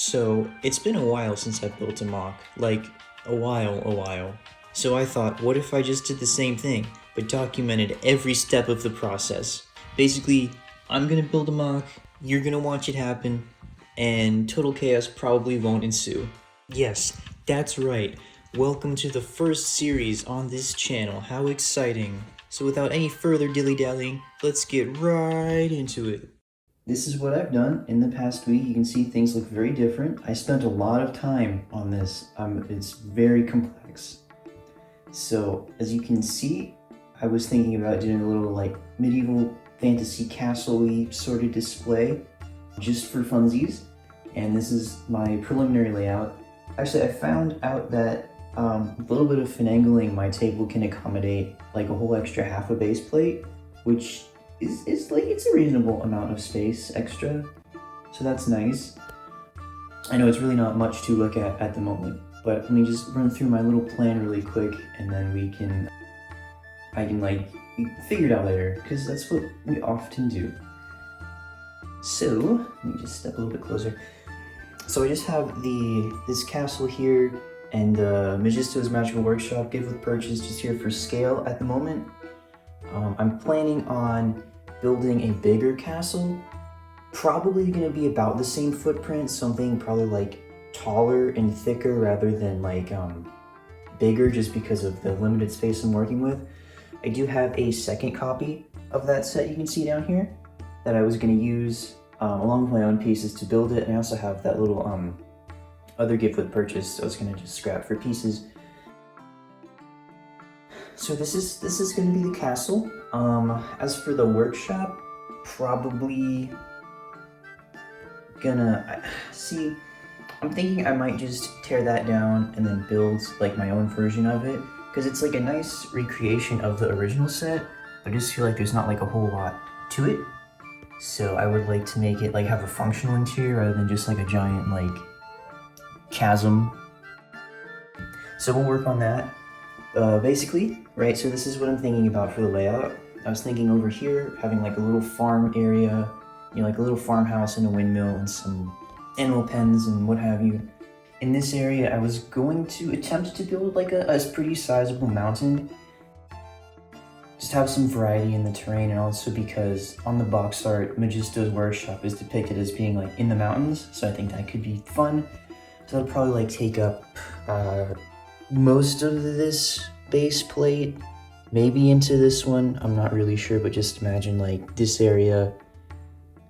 So, it's been a while since I built a MOC, like, a while. So I thought, what if I just did the same thing, but documented every step of the process? Basically, I'm gonna build a MOC, you're gonna watch it happen, and total chaos probably won't ensue. Yes, that's right. Welcome to the first series on this channel. How exciting. So without any further dilly-dallying, let's get right into it. This is what I've done in the past week. You can see things look very different. I spent a lot of time on this. It's very complex. So as you can see, I was thinking about doing a little like medieval fantasy castle-y sort of display just for funsies. And this is my preliminary layout. Actually, I found out that a little bit of finagling my table can accommodate like a whole extra half a base plate, which is like, it's a reasonable amount of space extra, so that's nice. I know it's really not much to look at the moment, but let me just run through my little plan really quick, and then I can like figure it out later, because that's what we often do. So let me just step a little bit closer. So I just have this castle here, and Magisto's Magical Workshop, give with purchase, just here for scale at the moment. I'm planning on building a bigger castle, probably going to be about the same footprint, something probably like taller and thicker rather than like bigger, just because of the limited space I'm working with. I do have a second copy of that set you can see down here that I was going to use along with my own pieces to build it, and I also have that little other gift with purchase I was going to just scrap for pieces. So this is going to be the castle. As for the workshop, probably gonna see. I'm thinking I might just tear that down and then build like my own version of it, because it's like a nice recreation of the original set. I just feel like there's not like a whole lot to it, so I would like to make it like have a functional interior rather than just like a giant like chasm. So we'll work on that. Basically, right, so this is what I'm thinking about for the layout. I was thinking over here, having like a little farm area, you know, like a little farmhouse and a windmill and some animal pens and what have you. In this area, I was going to attempt to build like a pretty sizable mountain. Just have some variety in the terrain, and also because on the box art, Magisto's Workshop is depicted as being like in the mountains, so I think that could be fun. So that'll probably like take up most of this base plate, maybe into this one, I'm not really sure, but just imagine like this area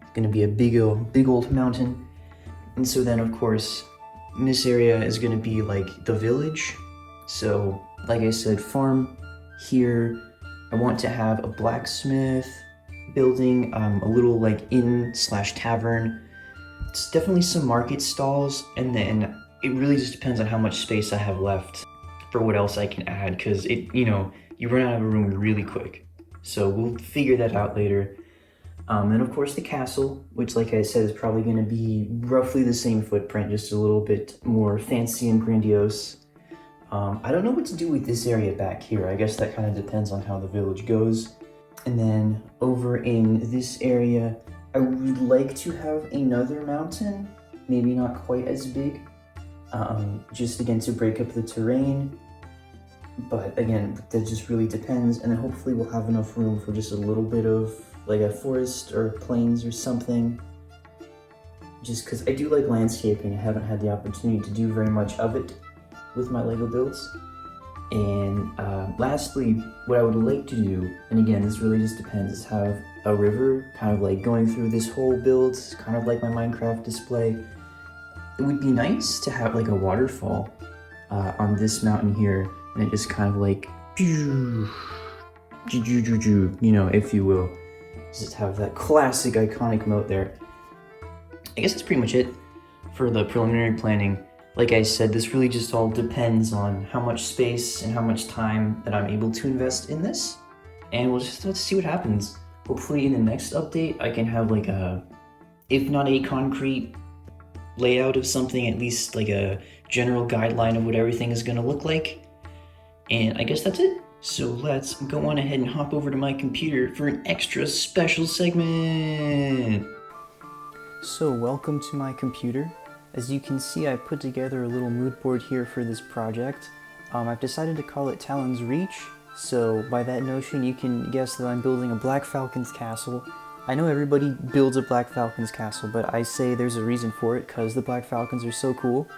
is gonna be a big old mountain. And so then of course this area is gonna be like the village. So like I said, farm here. I want to have a blacksmith building, a little like inn/tavern. It's definitely some market stalls, and then it really just depends on how much space I have left for what else I can add, because you run out of room really quick. So we'll figure that out later. And of course the castle, which like I said is probably going to be roughly the same footprint, just a little bit more fancy and grandiose. I don't know what to do with this area back here. I guess that kind of depends on how the village goes. And then over in this area, I would like to have another mountain, maybe not quite as big. Just again to break up the terrain, but again that just really depends. And then hopefully we'll have enough room for just a little bit of like a forest or plains or something, just because I do like landscaping. I haven't had the opportunity to do very much of it with my Lego builds. And lastly, what I would like to do, and again this really just depends, is have a river kind of like going through this whole build, kind of like my Minecraft display. It would be nice to have like a waterfall on this mountain here, and it just kind of like, you know, if you will, just have that classic iconic moat there. I guess that's pretty much it for the preliminary planning. Like I said, this really just all depends on how much space and how much time that I'm able to invest in this, and we'll just have to see what happens. Hopefully in the next update I can have like a, if not a concrete layout of something, at least like a general guideline of what everything is going to look like. And I guess that's it. So let's go on ahead and hop over to my computer for an extra special segment. So welcome to my computer. As you can see, I put together a little mood board here for this project. I've decided to call it Talon's Reach, so by that notion you can guess that I'm building a Black Falcon's castle. I know everybody builds a Black Falcon's castle, but I say there's a reason for it, because the Black Falcons are so cool.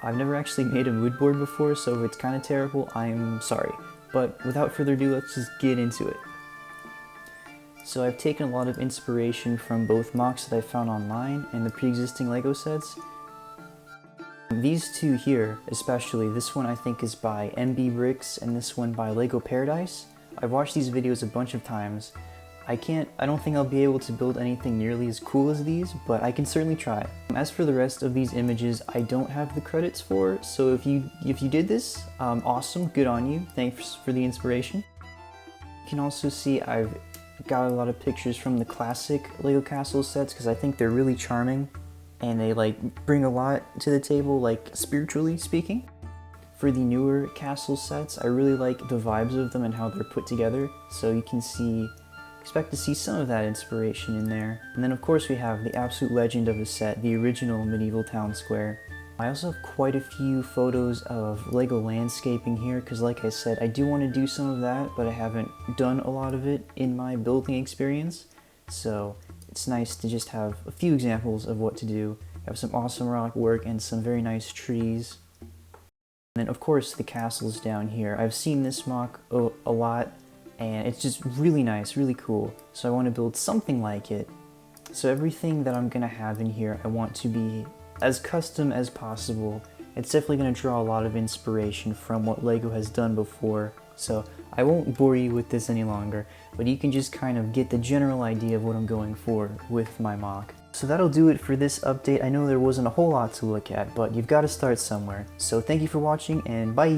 I've never actually made a mood board before, so if it's kind of terrible, I'm sorry. But without further ado, let's just get into it. So I've taken a lot of inspiration from both MOCs that I found online and the pre-existing LEGO sets. These two here, especially, this one I think is by MB Bricks and this one by LEGO Paradise. I've watched these videos a bunch of times. I don't think I'll be able to build anything nearly as cool as these, but I can certainly try. As for the rest of these images, I don't have the credits for, so if you did this, awesome, good on you, thanks for the inspiration. You can also see I've got a lot of pictures from the classic LEGO Castle sets because I think they're really charming and they like bring a lot to the table, like spiritually speaking. For the newer castle sets, I really like the vibes of them and how they're put together, so you can expect to see some of that inspiration in there. And then of course we have the absolute legend of a set, the original medieval town square. I also have quite a few photos of LEGO landscaping here because like I said, I do want to do some of that, but I haven't done a lot of it in my building experience. So it's nice to just have a few examples of what to do. I have some awesome rock work and some very nice trees. And then of course the castles down here. I've seen this MOC a lot and it's just really nice, really cool. So I want to build something like it. So everything that I'm going to have in here I want to be as custom as possible. It's definitely going to draw a lot of inspiration from what LEGO has done before, so I won't bore you with this any longer, but you can just kind of get the general idea of what I'm going for with my MOC. So that'll do it for this update. I know there wasn't a whole lot to look at, but you've got to start somewhere. So thank you for watching, and bye!